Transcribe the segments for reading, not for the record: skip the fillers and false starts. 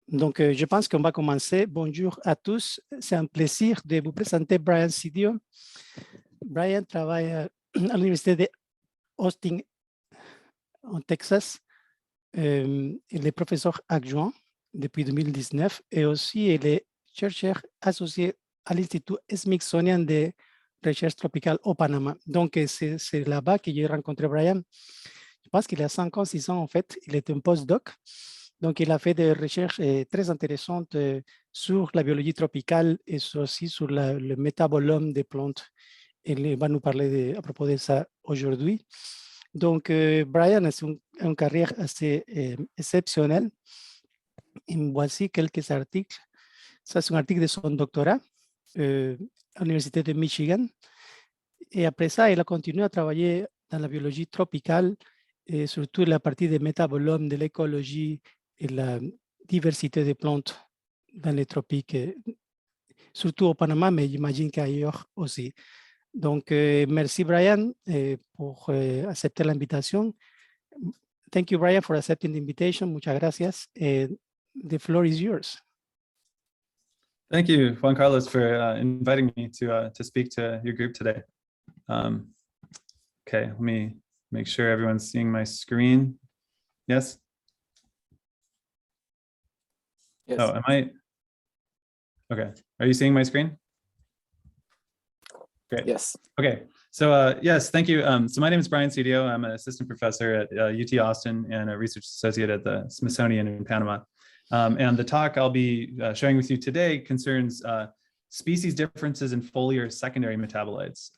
Donc, je pense qu'on va commencer. Bonjour à tous. C'est un plaisir de vous présenter Brian Sedio. Brian travaille à l'Université de Austin, en Texas. Il est professeur adjoint depuis 2019 et aussi il est chercheur associé à l'Institut Smithsonian de recherche tropicale au Panama. Donc, c'est là-bas que j'ai rencontré Brian. Je pense qu'il a 5 ans, 6 ans en fait. Il est un postdoc. Donc, il a fait des recherches très intéressantes sur la biologie tropicale et aussi sur le métabolome des plantes. Il va nous parler à propos de ça aujourd'hui. Donc, Brian a une carrière assez exceptionnelle. Et voici quelques articles. Ça, c'est un article de son doctorat à l'Université de Michigan. Et après ça, il a continué à travailler dans la biologie tropicale et surtout la partie des métabolomes, de l'écologie et la diversité des plantes dans les tropiques, surtout au Panama, mais j'imagine qu'ailleurs aussi. Donc, merci Brian pour accepter l'invitation. Thank you, Brian, for accepting the invitation. Muchas gracias. The floor is yours. Thank you, Juan Carlos, for inviting me to speak to your group today. Okay, let me make sure everyone's seeing my screen. Yes? Yes. Oh, am I? Okay, are you seeing my screen? Great. Yes. Okay, so yes, thank you. So my name is Brian Sedio. I'm an assistant professor at UT Austin and a research associate at the Smithsonian in Panama. And the talk I'll be sharing with you today concerns species differences in foliar secondary metabolites.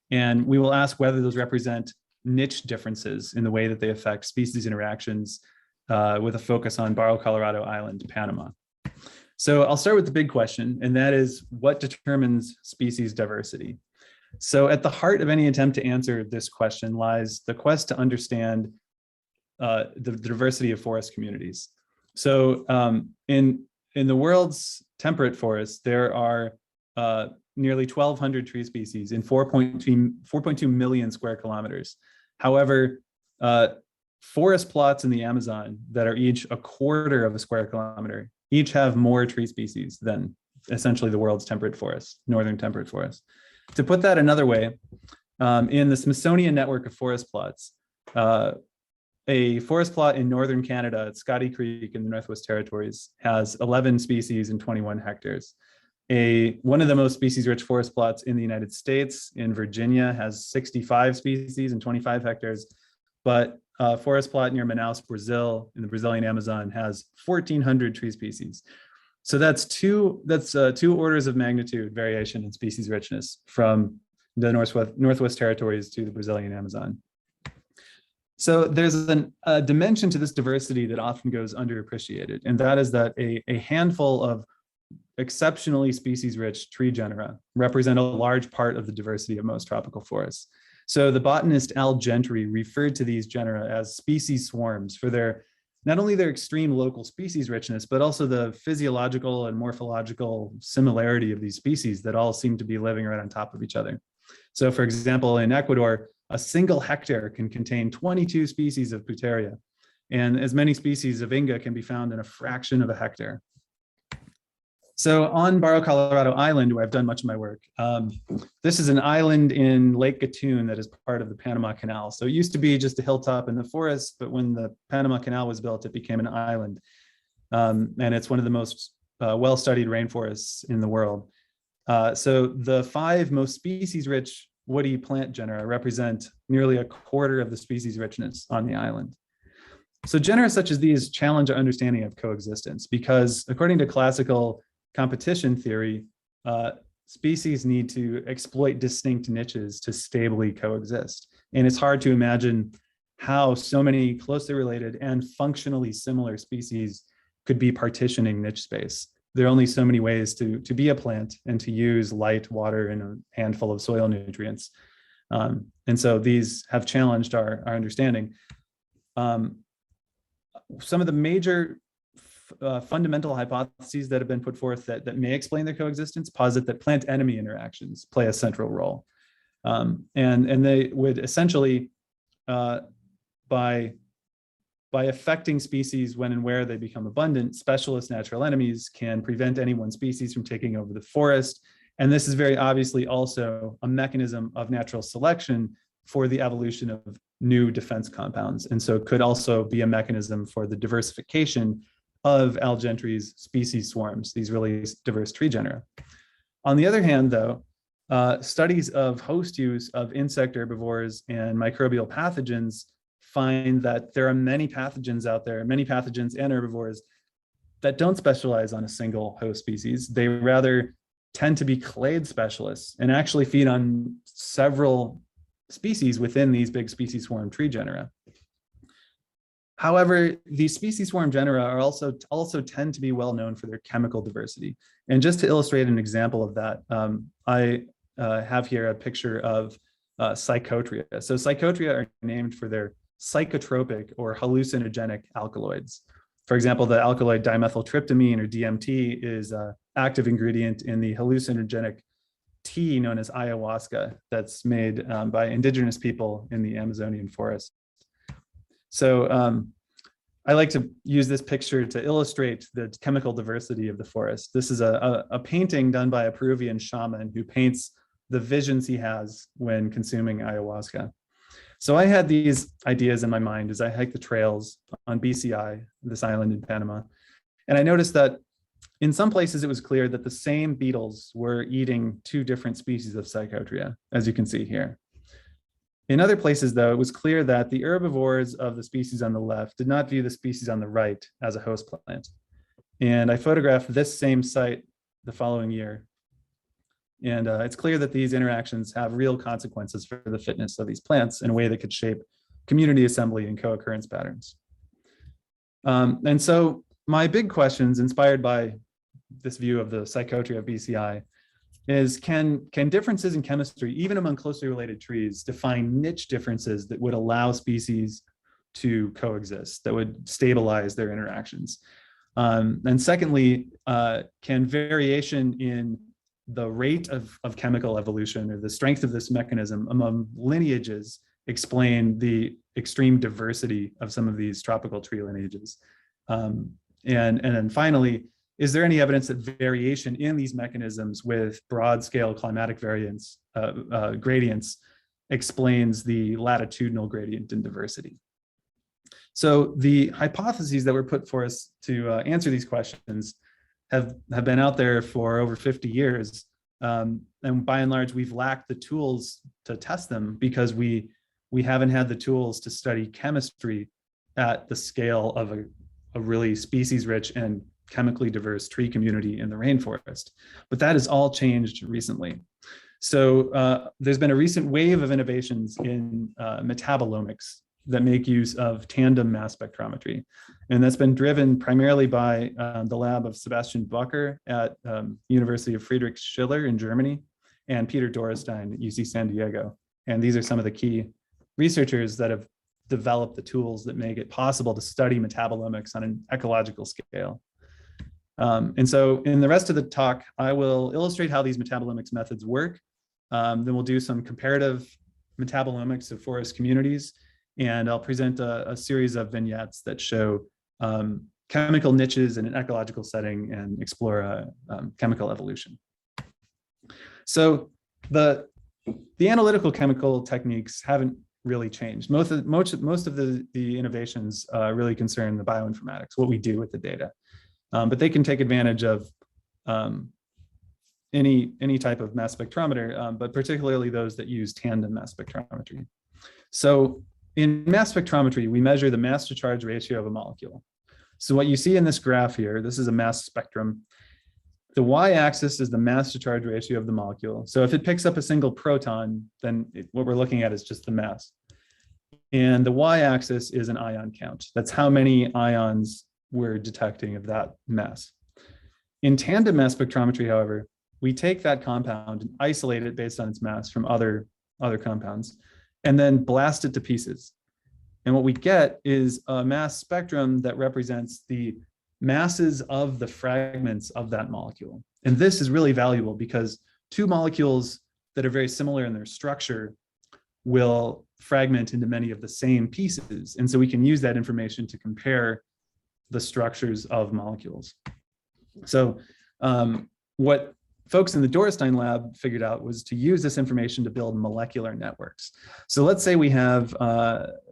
And we will ask whether those represent niche differences in the way that they affect species interactions with a focus on Barro Colorado Island, Panama. So I'll start with the big question, and that is, what determines species diversity? So at the heart of any attempt to answer this question lies the quest to understand the diversity of forest communities. So in the world's temperate forests, there are nearly 1,200 tree species in 4.2 million square kilometers. However, forest plots in the Amazon that are each a quarter of a square kilometer each have more tree species than essentially the world's temperate forest, northern temperate forest. To put that another way, in the Smithsonian network of forest plots, a forest plot in northern Canada at Scotty Creek in the Northwest Territories has 11 species and 21 hectares. One of the most species-rich forest plots in the United States, in Virginia, has 65 species and 25 hectares, but a forest plot near Manaus, Brazil, in the Brazilian Amazon, has 1,400 tree species. So that's two orders of magnitude variation in species richness from the Northwest Territories to the Brazilian Amazon. So there's a dimension to this diversity that often goes underappreciated, and that is that a handful of exceptionally species-rich tree genera represent a large part of the diversity of most tropical forests. So the botanist Al Gentry referred to these genera as species swarms for not only their extreme local species richness, but also the physiological and morphological similarity of these species that all seem to be living right on top of each other. So for example, in Ecuador, a single hectare can contain 22 species of Puteria, and as many species of Inga can be found in a fraction of a hectare. So on Barro Colorado Island, where I've done much of my work, this is an island in Lake Gatun that is part of the Panama Canal. So it used to be just a hilltop in the forest, but when the Panama Canal was built, it became an island. And it's one of the most well-studied rainforests in the world. So the 5 most species-rich woody plant genera represent nearly a quarter of the species richness on the island. So genera such as these challenge our understanding of coexistence because, according to classical competition theory, species need to exploit distinct niches to stably coexist. And it's hard to imagine how so many closely related and functionally similar species could be partitioning niche space. There are only so many ways to be a plant and to use light, water, and a handful of soil nutrients. And so these have challenged our understanding. Some of the major fundamental hypotheses that have been put forth that may explain their coexistence posit that plant-enemy interactions play a central role. And they would essentially, by by affecting species when and where they become abundant, specialist natural enemies can prevent any one species from taking over the forest. And this is very obviously also a mechanism of natural selection for the evolution of new defense compounds. And so it could also be a mechanism for the diversification of Algentry's species swarms, these really diverse tree genera. On the other hand, though, studies of host use of insect herbivores and microbial pathogens find that there are many pathogens out there, many pathogens and herbivores that don't specialize on a single host species. They rather tend to be clade specialists and actually feed on several species within these big species swarm tree genera. However, these species swarm genera are also tend to be well known for their chemical diversity. And just to illustrate an example of that, I have here a picture of Psychotria. So Psychotria are named for their psychotropic or hallucinogenic alkaloids. For example, the alkaloid dimethyltryptamine, or DMT, is an active ingredient in the hallucinogenic tea known as ayahuasca that's made by indigenous people in the Amazonian forest. So I like to use this picture to illustrate the chemical diversity of the forest. This is a painting done by a Peruvian shaman who paints the visions he has when consuming ayahuasca. So I had these ideas in my mind as I hiked the trails on BCI, this island in Panama. And I noticed that in some places it was clear that the same beetles were eating two different species of Psychotria, as you can see here. In other places, though, it was clear that the herbivores of the species on the left did not view the species on the right as a host plant. And I photographed this same site the following year. And it's clear that these interactions have real consequences for the fitness of these plants in a way that could shape community assembly and co-occurrence patterns. And so my big questions, inspired by this view of the Psychotria of BCI, is can differences in chemistry, even among closely related trees, define niche differences that would allow species to coexist, that would stabilize their interactions? And secondly, can variation in the rate of chemical evolution, or the strength of this mechanism among lineages, explain the extreme diversity of some of these tropical tree lineages? And then finally, is there any evidence that variation in these mechanisms with broad scale climatic variance gradients explains the latitudinal gradient in diversity? So the hypotheses that were put for us to answer these questions have been out there for over 50 years. And by and large, we've lacked the tools to test them because we haven't had the tools to study chemistry at the scale of a really species-rich and chemically diverse tree community in the rainforest. But that has all changed recently. So there's been a recent wave of innovations in metabolomics that make use of tandem mass spectrometry. And that's been driven primarily by the lab of Sebastian Bucker at University of Friedrich Schiller in Germany, and Peter Dorestein at UC San Diego. And these are some of the key researchers that have developed the tools that make it possible to study metabolomics on an ecological scale. And so in the rest of the talk, I will illustrate how these metabolomics methods work. Then we'll do some comparative metabolomics of forest communities, and I'll present a series of vignettes that show chemical niches in an ecological setting and explore chemical evolution. So the analytical chemical techniques haven't really changed. Most of the innovations really concern the bioinformatics, what we do with the data. But they can take advantage of any type of mass spectrometer, but particularly those that use tandem mass spectrometry. So in mass spectrometry, we measure the mass to charge ratio of a molecule. So what you see in this graph here, this is a mass spectrum. The y-axis is the mass to charge ratio of the molecule. So if it picks up a single proton, then what we're looking at is just the mass. And the y-axis is an ion count. That's how many ions we're detecting of that mass. In tandem mass spectrometry, however, we take that compound and isolate it based on its mass from other compounds, and then blast it to pieces. And what we get is a mass spectrum that represents the masses of the fragments of that molecule. And this is really valuable because two molecules that are very similar in their structure will fragment into many of the same pieces. And so we can use that information to compare the structures of molecules. So what folks in the Dorstein lab figured out was to use this information to build molecular networks. So let's say we have,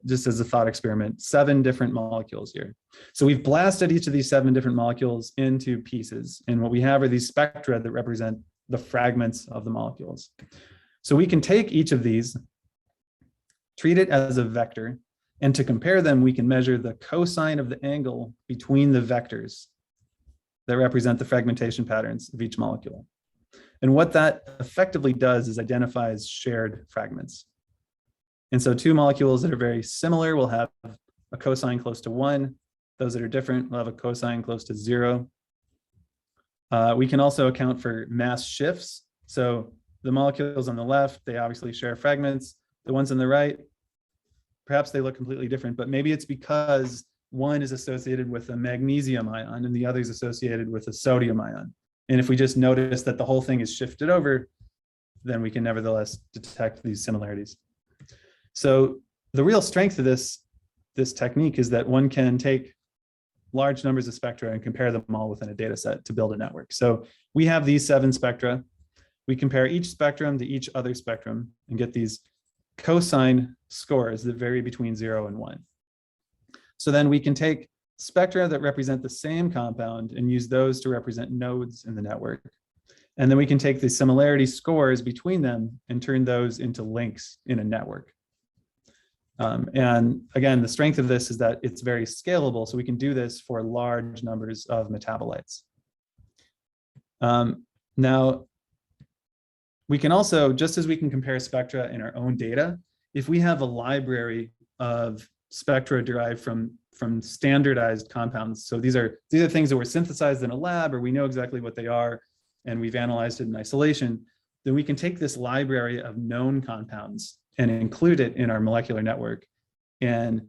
just as a thought experiment, 7 different molecules here. So we've blasted each of these 7 different molecules into pieces. And what we have are these spectra that represent the fragments of the molecules. So we can take each of these, treat it as a vector, and to compare them, we can measure the cosine of the angle between the vectors that represent the fragmentation patterns of each molecule. And what that effectively does is identifies shared fragments. And so 2 molecules that are very similar will have a cosine close to 1. Those that are different will have a cosine close to 0. We can also account for mass shifts. So the molecules on the left, they obviously share fragments. The ones on the right, perhaps they look completely different, but maybe it's because one is associated with a magnesium ion and the other is associated with a sodium ion. And if we just notice that the whole thing is shifted over, then we can nevertheless detect these similarities. So the real strength of this technique is that one can take large numbers of spectra and compare them all within a data set to build a network. So we have these 7 spectra. We compare each spectrum to each other spectrum and get these cosine scores that vary between 0 and 1. So then we can take spectra that represent the same compound and use those to represent nodes in the network. And then we can take the similarity scores between them and turn those into links in a network. And again, the strength of this is that it's very scalable. So we can do this for large numbers of metabolites. Now, we can also, just as we can compare spectra in our own data, if we have a library of spectra derived from standardized compounds. So these are things that were synthesized in a lab, or we know exactly what they are, and we've analyzed it in isolation. Then we can take this library of known compounds and include it in our molecular network. And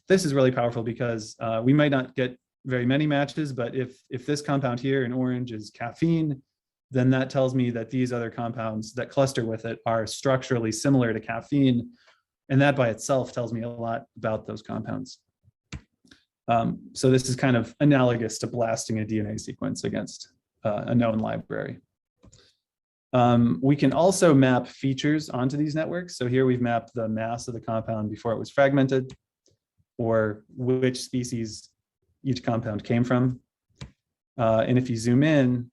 this is really powerful because we might not get very many matches, but if this compound here in orange is caffeine, then that tells me that these other compounds that cluster with it are structurally similar to caffeine. And that by itself tells me a lot about those compounds. So this is kind of analogous to blasting a DNA sequence against a known library. We can also map features onto these networks. So here we've mapped the mass of the compound before it was fragmented, or which species each compound came from. And if you zoom in,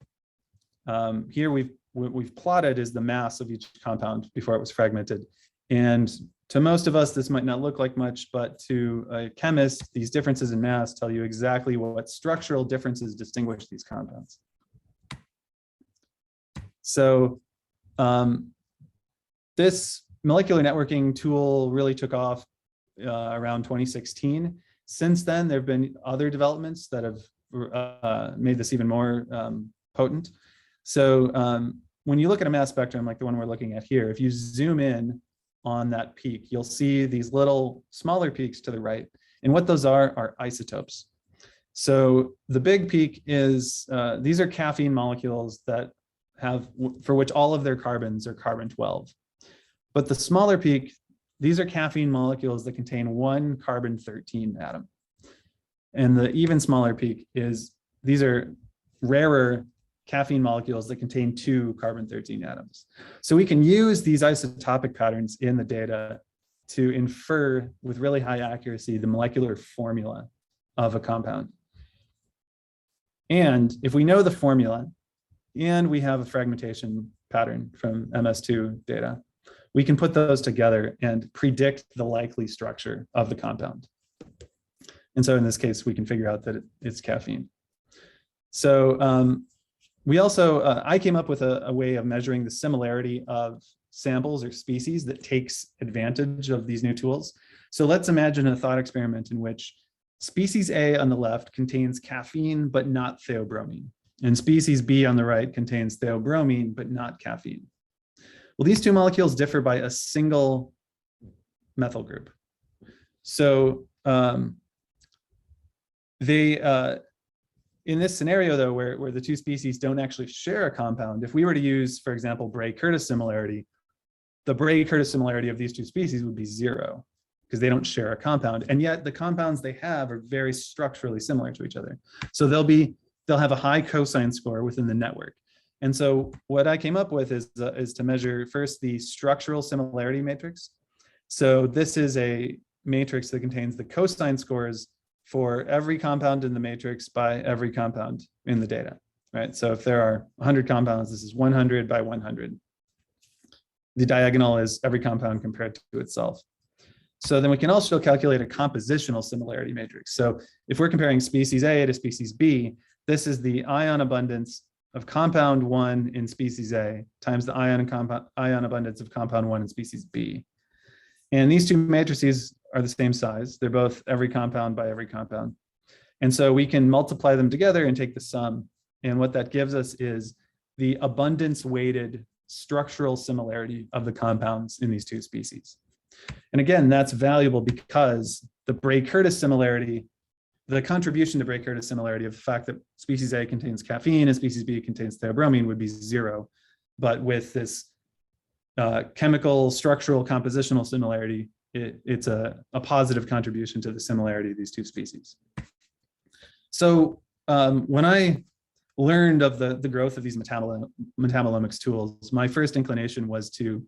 here we've plotted is the mass of each compound before it was fragmented. And to most of us, this might not look like much, but to a chemist, these differences in mass tell you exactly what structural differences distinguish these compounds. So this molecular networking tool really took off around 2016. Since then, there have been other developments that have made this even more potent. So when you look at a mass spectrum like the one we're looking at here, if you zoom in on that peak, you'll see these little smaller peaks to the right. And what those are isotopes. So the big peak is, these are caffeine molecules that for which all of their carbons are carbon-12. But the smaller peak, these are caffeine molecules that contain 1 carbon-13 atom. And the even smaller peak is, these are rarer caffeine molecules that contain 2 carbon-13 atoms. So we can use these isotopic patterns in the data to infer with really high accuracy the molecular formula of a compound. And if we know the formula and we have a fragmentation pattern from MS2 data, we can put those together and predict the likely structure of the compound. And so in this case, we can figure out that it's caffeine. So we also, I came up with a way of measuring the similarity of samples or species that takes advantage of these new tools. So let's imagine a thought experiment in which species A on the left contains caffeine, but not theobromine. And species B on the right contains theobromine, but not caffeine. Well, these 2 molecules differ by a single methyl group. So in this scenario, though, where the 2 species don't actually share a compound, if we were to use, for example, Bray-Curtis similarity, the Bray-Curtis similarity of these two species would be 0 because they don't share a compound. And yet the compounds they have are very structurally similar to each other. So they'll have a high cosine score within the network. And so what I came up with is to measure first the structural similarity matrix. So this is a matrix that contains the cosine scores for every compound in the matrix by every compound in the data, right? So if there are 100 compounds, this is 100 by 100. The diagonal is every compound compared to itself. So then we can also calculate a compositional similarity matrix. So if we're comparing species A to species B, this is the ion abundance of compound 1 in species A times the ion abundance of compound 1 in species B. And these two matrices are the same size. They're both every compound by every compound. And so we can multiply them together and take the sum. And what that gives us is the abundance weighted structural similarity of the compounds in these two species. And again, that's valuable because the Bray-Curtis similarity, the contribution to Bray-Curtis similarity of the fact that species A contains caffeine and species B contains theobromine would be 0. But with this chemical, structural, compositional similarity, it's a positive contribution to the similarity of these two species. So when I learned of the growth of these metabolomics tools, my first inclination was to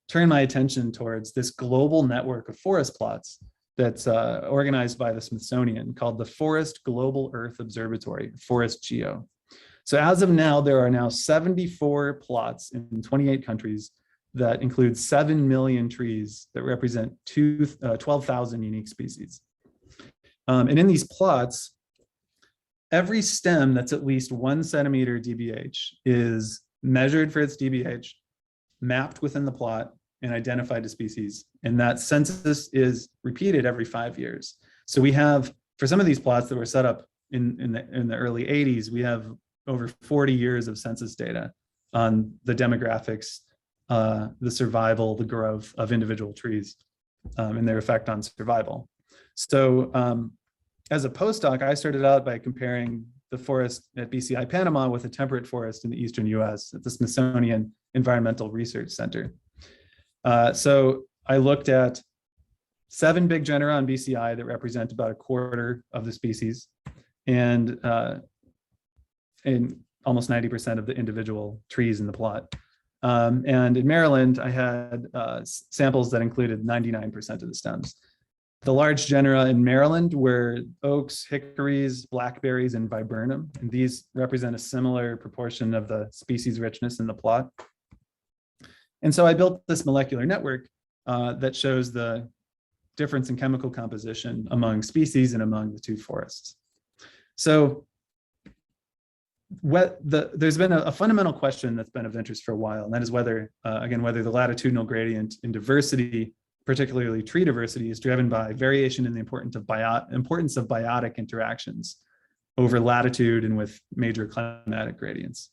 turn my attention towards this global network of forest plots that's organized by the Smithsonian called the Forest Global Earth Observatory, Forest Geo. So as of now, there are now 74 plots in 28 countries that include 7 million trees that represent 12,000 unique species. And in these plots, every stem that's at least 1 centimeter DBH is measured for its DBH, mapped within the plot, and identified as species. And that census is repeated every 5 years. So we have, for some of these plots that were set up in the early 80s, we have over 40 years of census data on the demographics, the survival, the growth of individual trees, and their effect on survival. So as a postdoc, I started out by comparing the forest at BCI Panama with a temperate forest in the eastern US at the Smithsonian Environmental Research Center. So I looked at 7 big genera on BCI that represent about 1/4 of the species, and almost 90% of the individual trees in the plot. And in Maryland, I had samples that included 99% of the stems. The large genera in Maryland were oaks, hickories, blackberries, and viburnum. And these represent a similar proportion of the species richness in the plot. And so I built this molecular network that shows the difference in chemical composition among species and among the two forests. So there's been a fundamental question that's been of interest for a while, and that is whether, again, whether the latitudinal gradient in diversity, particularly tree diversity, is driven by variation in the importance of biotic interactions over latitude and with major climatic gradients.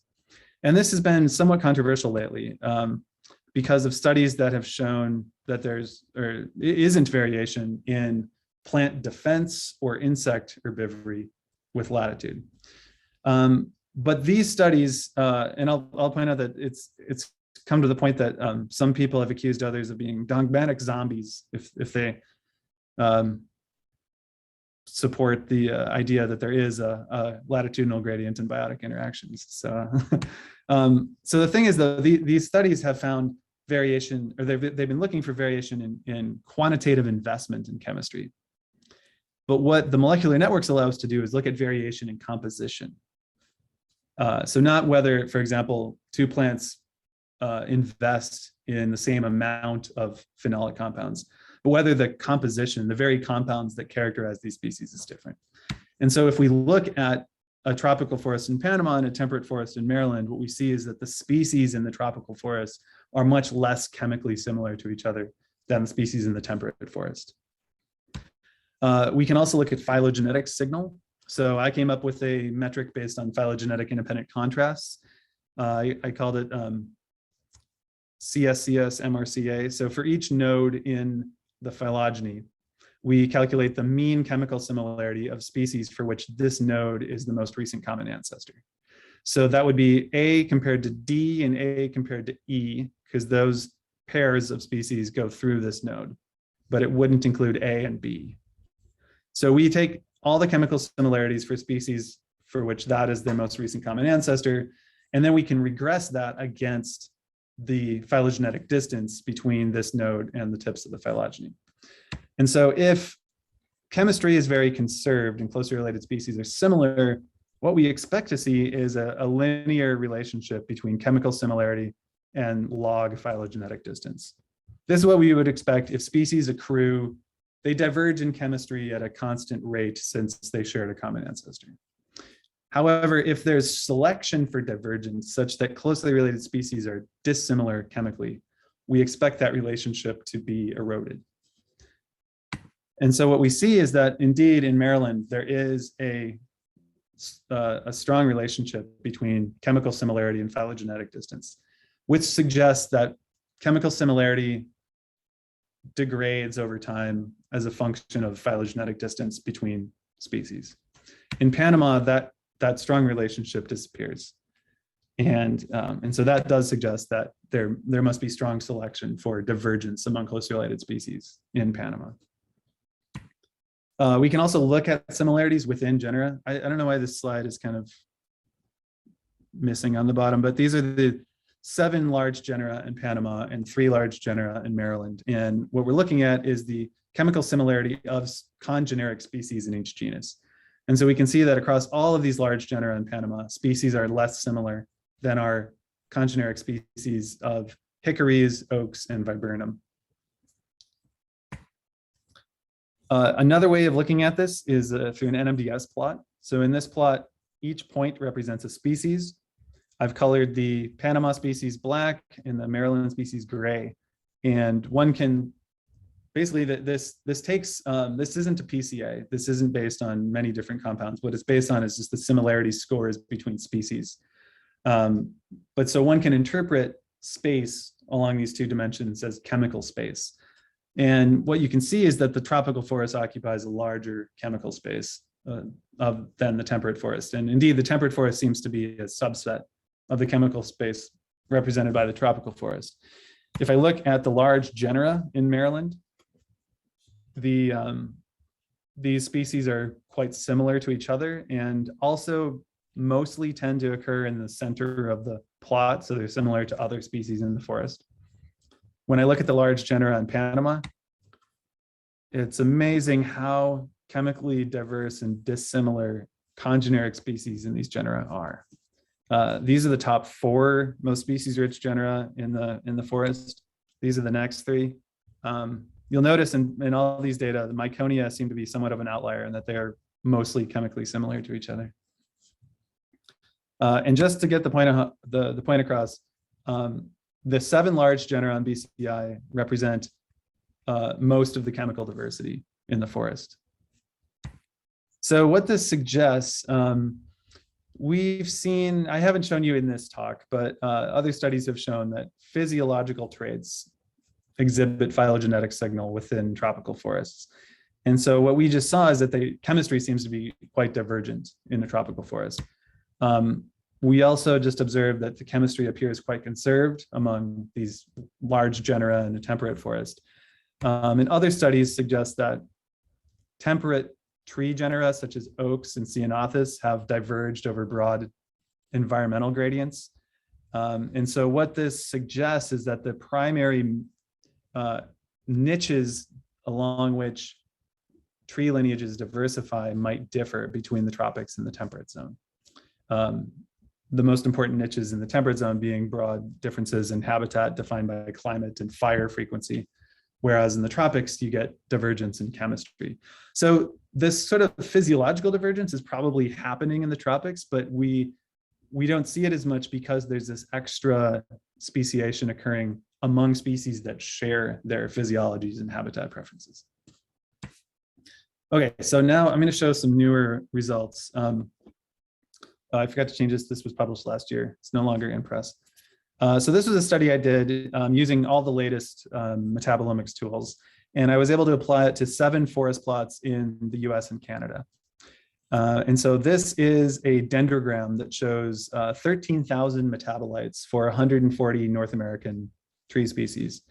And this has been somewhat controversial lately because of studies that have shown that there isn't variation in plant defense or insect herbivory with latitude. But these studies, and I'll point out that it's come to the point that some people have accused others of being dogmatic zombies if they support the idea that there is a latitudinal gradient in biotic interactions. So, so the thing is, though, these studies have found variation, or they've been looking for variation in quantitative investment in chemistry. But what the molecular networks allow us to do is look at variation in composition. So not whether, for example, two plants invest in the same amount of phenolic compounds, but whether the composition, the very compounds that characterize these species, is different. And so if we look at a tropical forest in Panama and a temperate forest in Maryland, what we see is that the species in the tropical forest are much less chemically similar to each other than the species in the temperate forest. We can also look at phylogenetic signal. So I came up with a metric based on phylogenetic independent contrasts. I called it CSCS MRCA. So for each node in the phylogeny, we calculate the mean chemical similarity of species for which this node is the most recent common ancestor. So that would be A compared to D and A compared to E, because those pairs of species go through this node, but it wouldn't include A and B. So we take all the chemical similarities for species for which that is their most recent common ancestor, and then we can regress that against the phylogenetic distance between this node and the tips of the phylogeny. And so if chemistry is very conserved and closely related species are similar, what we expect to see is a linear relationship between chemical similarity and log phylogenetic distance. This is what we would expect if species accrue, they diverge in chemistry at a constant rate since they shared a common ancestor. However, if there's selection for divergence such that closely related species are dissimilar chemically, we expect that relationship to be eroded. And so what we see is that indeed in Maryland, there is a strong relationship between chemical similarity and phylogenetic distance, which suggests that chemical similarity degrades over time as a function of phylogenetic distance between species. In Panama, that strong relationship disappears. And so that does suggest that there must be strong selection for divergence among closely related species in Panama. We can also look at similarities within genera. I don't know why this slide is kind of missing on the bottom, but these are the 7 large genera in Panama and 3 large genera in Maryland. And what we're looking at is the chemical similarity of congeneric species in each genus. And so we can see that across all of these large genera in Panama, species are less similar than our congeneric species of hickories, oaks, and viburnum. Another way of looking at this is through an NMDS plot. So in this plot, each point represents a species. I've colored the Panama species black and the Maryland species gray. And one can basically, this takes, this isn't a PCA. This isn't based on many different compounds. What it's based on is just the similarity scores between species. But so one can interpret space along these 2 dimensions as chemical space. And what you can see is that the tropical forest occupies a larger chemical space than the temperate forest. And indeed, the temperate forest seems to be a subset of the chemical space represented by the tropical forest. If I look at the large genera in Maryland, these species are quite similar to each other and also mostly tend to occur in the center of the plot. So they're similar to other species in the forest. When I look at the large genera in Panama, it's amazing how chemically diverse and dissimilar congeneric species in these genera are. These are the top 4 most species-rich genera in the forest. These are the next 3. You'll notice in all these data, the Myconia seem to be somewhat of an outlier in that they are mostly chemically similar to each other. And just to get the point across, the 7 large genera on BCI represent most of the chemical diversity in the forest. So what this suggests, we've seen, I haven't shown you in this talk, but other studies have shown that physiological traits exhibit phylogenetic signal within tropical forests. And so what we just saw is that the chemistry seems to be quite divergent in the tropical forest. We also just observed that the chemistry appears quite conserved among these large genera in the temperate forest. And other studies suggest that temperate tree genera such as oaks and ceanothus have diverged over broad environmental gradients. And so what this suggests is that the primary niches along which tree lineages diversify might differ between the tropics and the temperate zone. The most important niches in the temperate zone being broad differences in habitat defined by climate and fire frequency, whereas in the tropics, you get divergence in chemistry. So this sort of physiological divergence is probably happening in the tropics, but we don't see it as much because there's this extra speciation occurring among species that share their physiologies and habitat preferences. Okay, so now I'm going to show some newer results. I forgot to change this. This was published last year. It's no longer in press. So this was a study I did using all the latest metabolomics tools, and I was able to apply it to 7 forest plots in the US and Canada. And so this is a dendrogram that shows 13,000 metabolites for 140 North American tree species.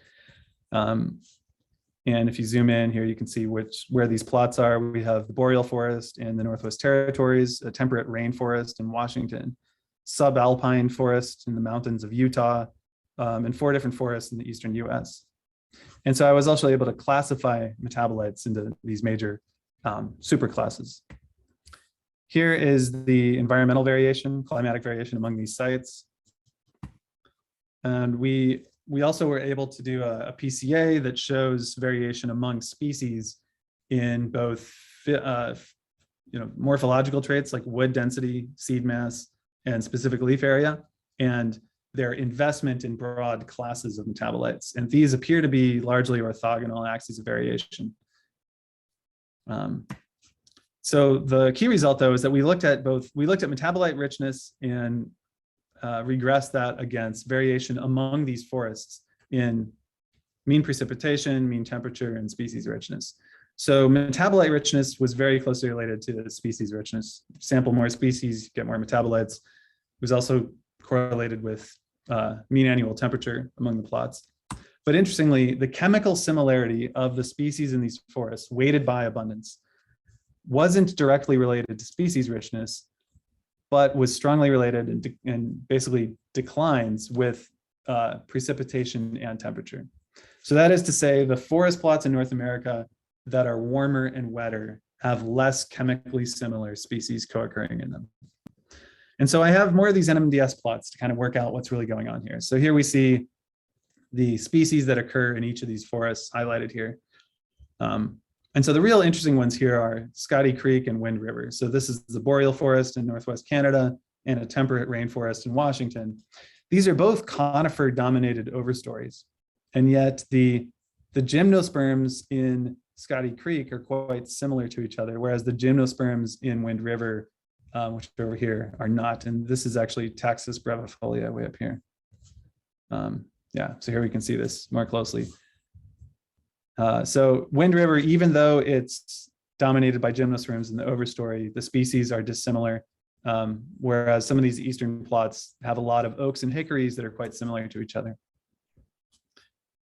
And if you zoom in here, you can see where these plots are. We have the boreal forest in the Northwest Territories, a temperate rainforest in Washington, subalpine forest in the mountains of Utah, and 4 different forests in the eastern US. And so I was also able to classify metabolites into these major superclasses. Here is the environmental variation, climatic variation among these sites. And we also were able to do a PCA that shows variation among species in both morphological traits like wood density, seed mass, and specific leaf area, and their investment in broad classes of metabolites. And these appear to be largely orthogonal axes of variation. So the key result, though, is that we looked at metabolite richness and regressed that against variation among these forests in mean precipitation, mean temperature, and species richness. So metabolite richness was very closely related to species richness. Sample more species, get more metabolites. It was also correlated with mean annual temperature among the plots. But interestingly, the chemical similarity of the species in these forests, weighted by abundance, wasn't directly related to species richness, but was strongly related and basically declines with precipitation and temperature. So that is to say, the forest plots in North America that are warmer and wetter have less chemically similar species co-occurring in them. And so I have more of these NMDS plots to kind of work out what's really going on here. So here we see the species that occur in each of these forests highlighted here. And so the real interesting ones here are Scotty Creek and Wind River. So this is the boreal forest in Northwest Canada and a temperate rainforest in Washington. These are both conifer-dominated overstories. And yet the gymnosperms in Scotty Creek are quite similar to each other, whereas the gymnosperms in Wind River, which are over here, are not. And this is actually Taxus brevifolia way up here. Yeah, so here we can see this more closely. So Wind River, even though it's dominated by gymnosperms in the overstory, the species are dissimilar, whereas some of these eastern plots have a lot of oaks and hickories that are quite similar to each other.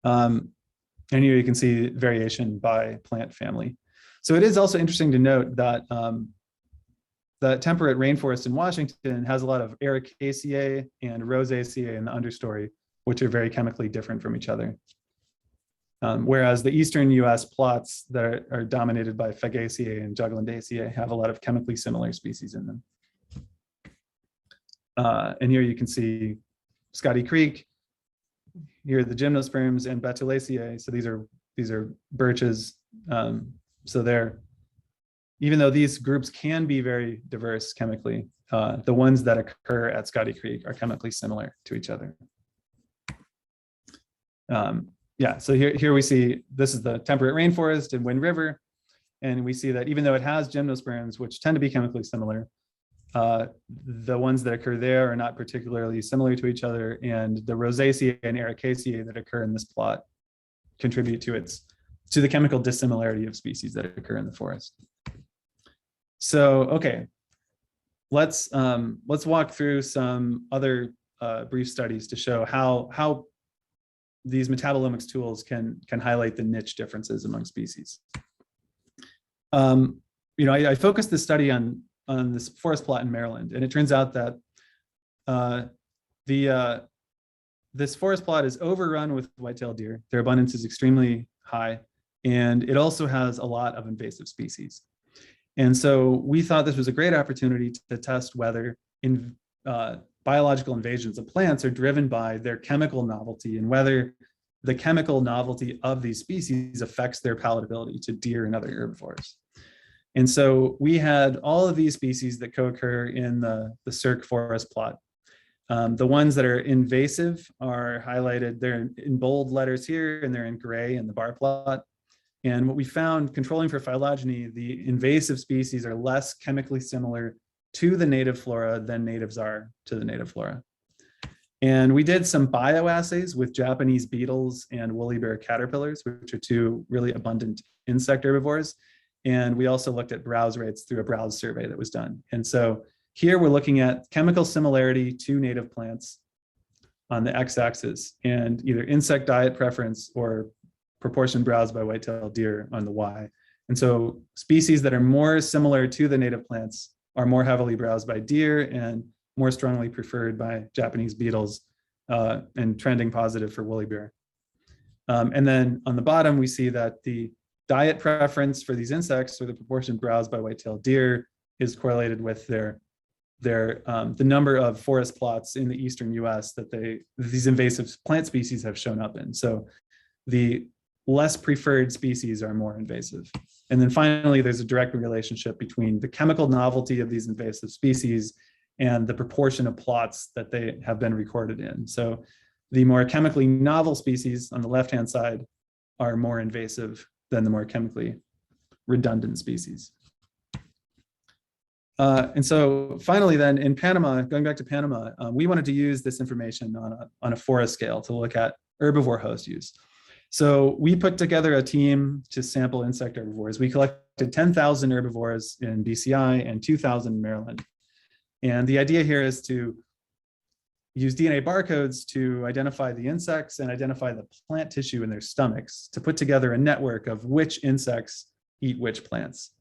And here you can see variation by plant family. So it is also interesting to note that the temperate rainforest in Washington has a lot of Ericaceae and Rosaceae in the understory, which are very chemically different from each other. Whereas the eastern US plots that are dominated by Fagaceae and Jugglandaceae have a lot of chemically similar species in them. And here you can see Scotty Creek. Here are the gymnosperms and Betulaceae. So these are birches. So they're, even though these groups can be very diverse chemically, the ones that occur at Scotty Creek are chemically similar to each other. Yeah, so here we see, this is the temperate rainforest in Wind River. And we see that even though it has gymnosperms, which tend to be chemically similar, the ones that occur there are not particularly similar to each other. And the Rosaceae and Ericaceae that occur in this plot contribute to the chemical dissimilarity of species that occur in the forest. So, okay, let's walk through some other brief studies to show how these metabolomics tools can highlight the niche differences among species. I focused this study on this forest plot in Maryland, and it turns out that this forest plot is overrun with white-tailed deer. Their abundance is extremely high, and it also has a lot of invasive species. And so we thought this was a great opportunity to test whether biological invasions of plants are driven by their chemical novelty and whether the chemical novelty of these species affects their palatability to deer and other herbivores. And so we had all of these species that co-occur in the cirque forest plot. The ones that are invasive are highlighted, they're in bold letters here, and they're in gray in the bar plot. And what we found, controlling for phylogeny, the invasive species are less chemically similar to the native flora than natives are to the native flora. And we did some bioassays with Japanese beetles and woolly bear caterpillars, which are two really abundant insect herbivores. And we also looked at browse rates through a browse survey that was done. And so here we're looking at chemical similarity to native plants on the x-axis, and either insect diet preference or proportion browsed by white-tailed deer on the Y. And so species that are more similar to the native plants are more heavily browsed by deer and more strongly preferred by Japanese beetles, and trending positive for woolly bear. And then on the bottom, we see that the diet preference for these insects, or the proportion browsed by white-tailed deer, is correlated with the number of forest plots in the eastern US that these invasive plant species have shown up in. So the less preferred species are more invasive. And then finally, there's a direct relationship between the chemical novelty of these invasive species and the proportion of plots that they have been recorded in. So the more chemically novel species on the left-hand side are more invasive than the more chemically redundant species. And so finally then in Panama, going back to Panama, we wanted to use this information on a forest scale to look at herbivore host use. So we put together a team to sample insect herbivores. We collected 10,000 herbivores in BCI and 2,000 in Maryland. And the idea here is to use DNA barcodes to identify the insects and identify the plant tissue in their stomachs to put together a network of which insects eat which plants.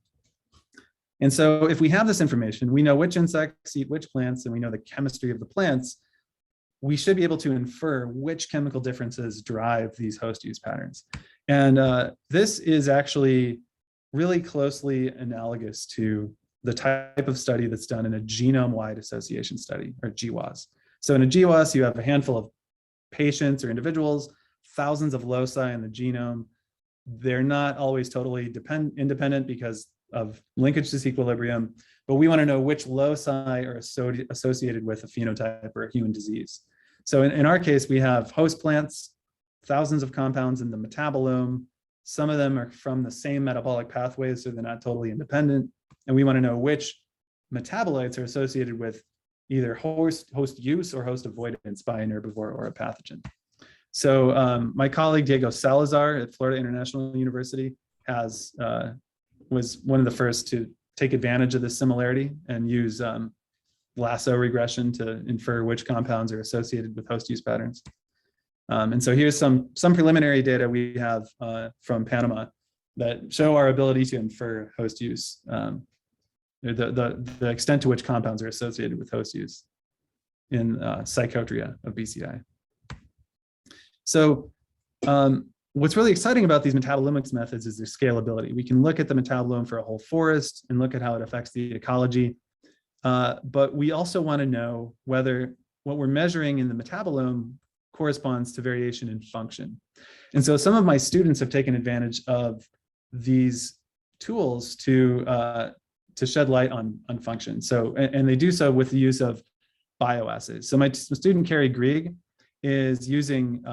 And so if we have this information, we know which insects eat which plants, and we know the chemistry of the plants, we should be able to infer which chemical differences drive these host use patterns. And this is actually really closely analogous to the type of study that's done in a genome-wide association study, or GWAS. So in a GWAS, you have a handful of patients or individuals, thousands of loci in the genome. They're not always totally independent because of linkage disequilibrium, but we want to know which loci are associated with a phenotype or a human disease. So in our case, we have host plants, thousands of compounds in the metabolome. Some of them are from the same metabolic pathways, so they're not totally independent. And we want to know which metabolites are associated with either host use or host avoidance by an herbivore or a pathogen. So my colleague Diego Salazar at Florida International University was one of the first to take advantage of this similarity and use lasso regression to infer which compounds are associated with host use patterns. And so here's some preliminary data we have from Panama that show our ability to infer host use, the extent to which compounds are associated with host use in Psychotria of BCI. So what's really exciting about these metabolomics methods is their scalability. We can look at the metabolome for a whole forest and look at how it affects the ecology. But we also want to know whether what we're measuring in the metabolome corresponds to variation in function. And so some of my students have taken advantage of these tools to shed light on function. So, and they do so with the use of bioassays. So my student, Carrie Grieg, is using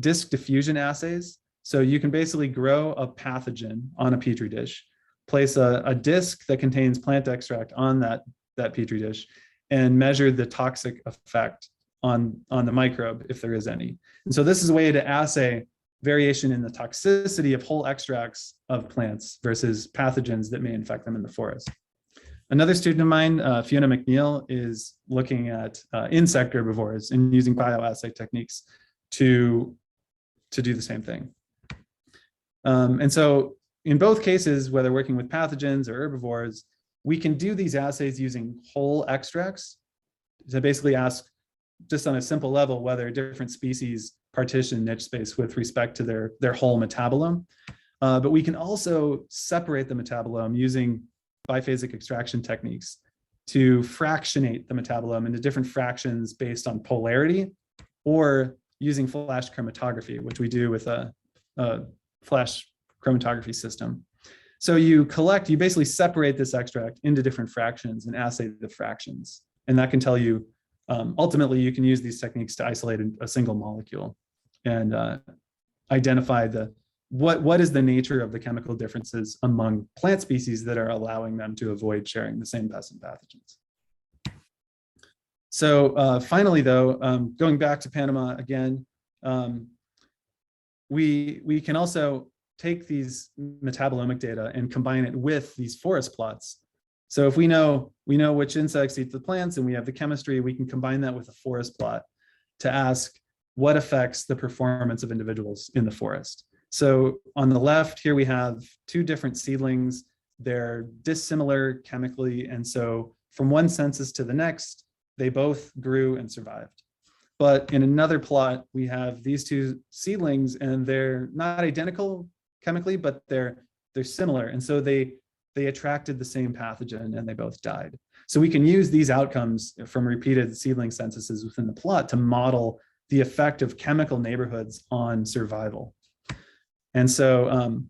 disc diffusion assays. So you can basically grow a pathogen on a Petri dish, place a disc that contains plant extract on that Petri dish, and measure the toxic effect on the microbe, if there is any. And so this is a way to assay variation in the toxicity of whole extracts of plants versus pathogens that may infect them in the forest. Another student of mine, Fiona McNeil, is looking at insect herbivores and using bioassay techniques to do the same thing. And so in both cases, whether working with pathogens or herbivores, we can do these assays using whole extracts to basically ask, just on a simple level, whether different species partition niche space with respect to their whole metabolome. But we can also separate the metabolome using biphasic extraction techniques to fractionate the metabolome into different fractions based on polarity, or using flash chromatography, which we do with a flash chromatography system. So you basically separate this extract into different fractions and assay the fractions. And that can tell you, ultimately, you can use these techniques to isolate a single molecule and identify what is the nature of the chemical differences among plant species that are allowing them to avoid sharing the same pests and pathogens. So finally, though, going back to Panama again, we can also take these metabolomic data and combine it with these forest plots. So if we know which insects eat the plants and we have the chemistry, we can combine that with a forest plot to ask what affects the performance of individuals in the forest. So on the left here, we have two different seedlings. They're dissimilar chemically. And so from one census to the next, they both grew and survived. But in another plot, we have these two seedlings and they're not identical chemically, but they're similar. And so they attracted the same pathogen and they both died. So we can use these outcomes from repeated seedling censuses within the plot to model the effect of chemical neighborhoods on survival. And so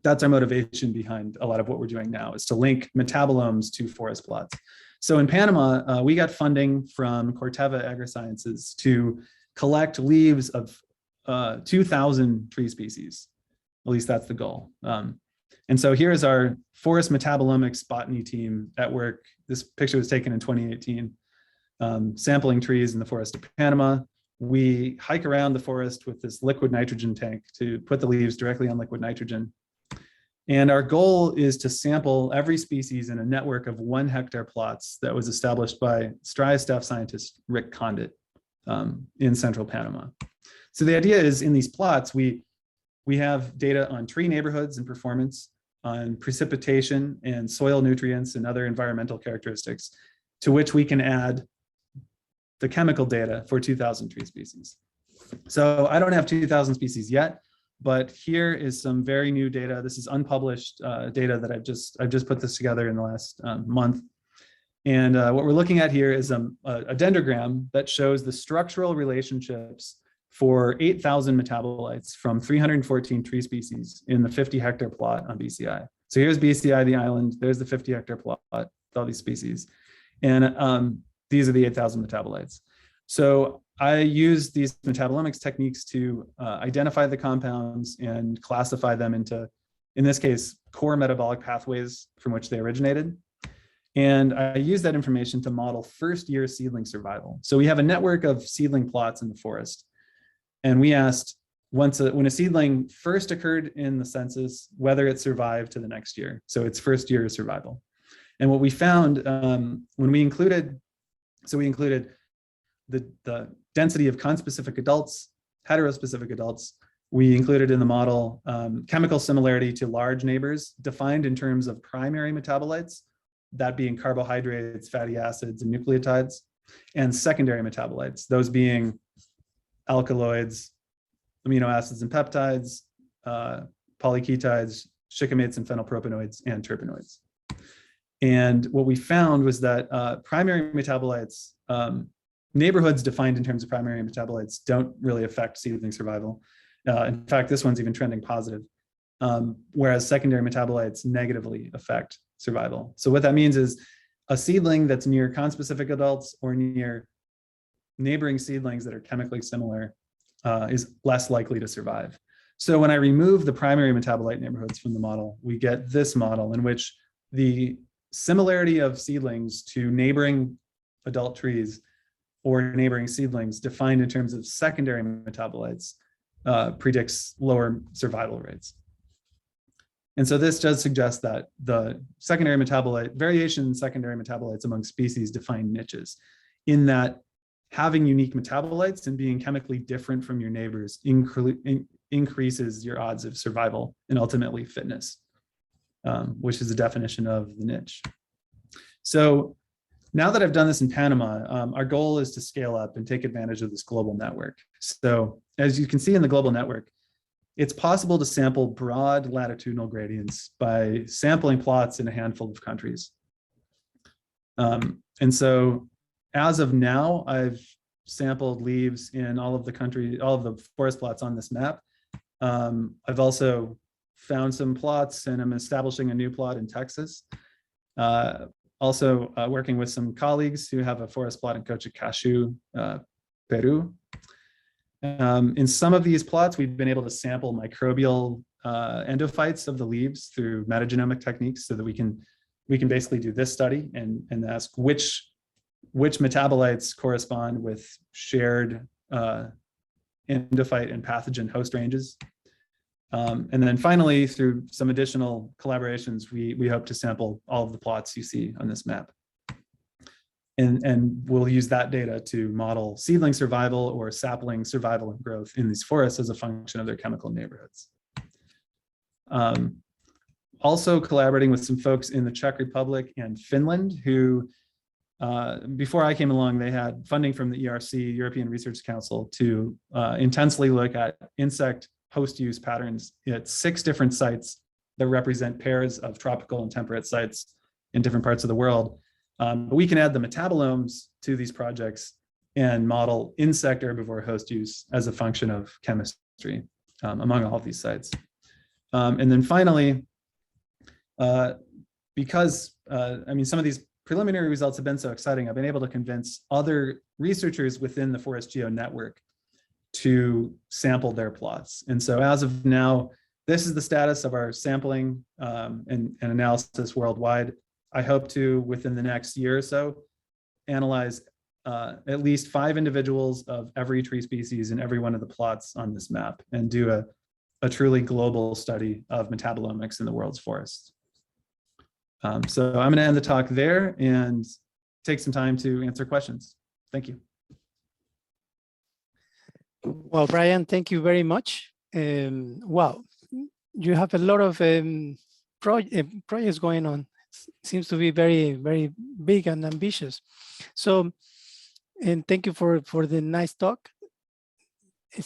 that's our motivation behind a lot of what we're doing now, is to link metabolomes to forest plots. So in Panama, we got funding from Corteva Agrisciences to collect leaves of 2,000 tree species. At least that's the goal. And so here's our forest metabolomics botany team at work. This picture was taken in 2018, sampling trees in the forest of Panama. We hike around the forest with this liquid nitrogen tank to put the leaves directly on liquid nitrogen. And our goal is to sample every species in a network of 1 hectare plots that was established by STRI staff scientist Rick Condit in central Panama. So the idea is, in these plots, we have data on tree neighborhoods and performance, on precipitation and soil nutrients and other environmental characteristics, to which we can add the chemical data for 2,000 tree species. So I don't have 2,000 species yet, but here is some very new data. This is unpublished data that I've just put this together in the last month. And what we're looking at here is a dendrogram that shows the structural relationships for 8,000 metabolites from 314 tree species in the 50 hectare plot on BCI. So here's BCI, the island. There's the 50 hectare plot with all these species. And these are the 8,000 metabolites. So I use these metabolomics techniques to identify the compounds and classify them into, in this case, core metabolic pathways from which they originated. And I use that information to model first-year seedling survival. So we have a network of seedling plots in the forest. And we asked, when a seedling first occurred in the census, whether it survived to the next year. So it's first year survival. And what we found when we included, we included the density of conspecific adults, heterospecific adults. We included in the model chemical similarity to large neighbors defined in terms of primary metabolites, that being carbohydrates, fatty acids, and nucleotides, and secondary metabolites, those being alkaloids, amino acids and peptides, polyketides, shikamates and phenylpropanoids, and terpenoids. And what we found was that primary metabolites, neighborhoods defined in terms of primary metabolites, don't really affect seedling survival. In fact, this one's even trending positive, whereas secondary metabolites negatively affect survival. So what that means is a seedling that's near conspecific adults or near neighboring seedlings that are chemically similar is less likely to survive. So when I remove the primary metabolite neighborhoods from the model, we get this model in which the similarity of seedlings to neighboring adult trees or neighboring seedlings defined in terms of secondary metabolites predicts lower survival rates. And so this does suggest that the secondary metabolite, variation in secondary metabolites among species define niches, in that having unique metabolites and being chemically different from your neighbors increases your odds of survival and ultimately fitness, which is the definition of the niche. So now that I've done this in Panama, our goal is to scale up and take advantage of this global network. So as you can see in the global network, it's possible to sample broad latitudinal gradients by sampling plots in a handful of countries. And so as of now, I've sampled leaves in all of the forest plots on this map. I've also found some plots, and I'm establishing a new plot in Texas. Also working with some colleagues who have a forest plot in Cochacashu, Peru. In some of these plots, we've been able to sample microbial endophytes of the leaves through metagenomic techniques, so that we can basically do this study and ask which metabolites correspond with shared endophyte and pathogen host ranges. And then finally, through some additional collaborations, we hope to sample all of the plots you see on this map. And we'll use that data to model seedling survival or sapling survival and growth in these forests as a function of their chemical neighborhoods. Also collaborating with some folks in the Czech Republic and Finland who, before I came along, they had funding from the ERC, European Research Council, to intensely look at insect host use patterns at 6 different sites that represent pairs of tropical and temperate sites in different parts of the world. But we can add the metabolomes to these projects and model insect herbivore host use as a function of chemistry among all of these sites. And then finally, because I mean, some of these preliminary results have been so exciting, I've been able to convince other researchers within the Forest Geo network to sample their plots. And so as of now, this is the status of our sampling and analysis worldwide. I hope to, within the next year or so, analyze at least 5 individuals of every tree species in every one of the plots on this map and do a truly global study of metabolomics in the world's forests. So I'm going to end the talk there and take some time to answer questions. Thank you. Well, Brian, thank you very much. Wow, you have a lot of projects going on. Seems to be very, very big and ambitious. So, and thank you for the nice talk.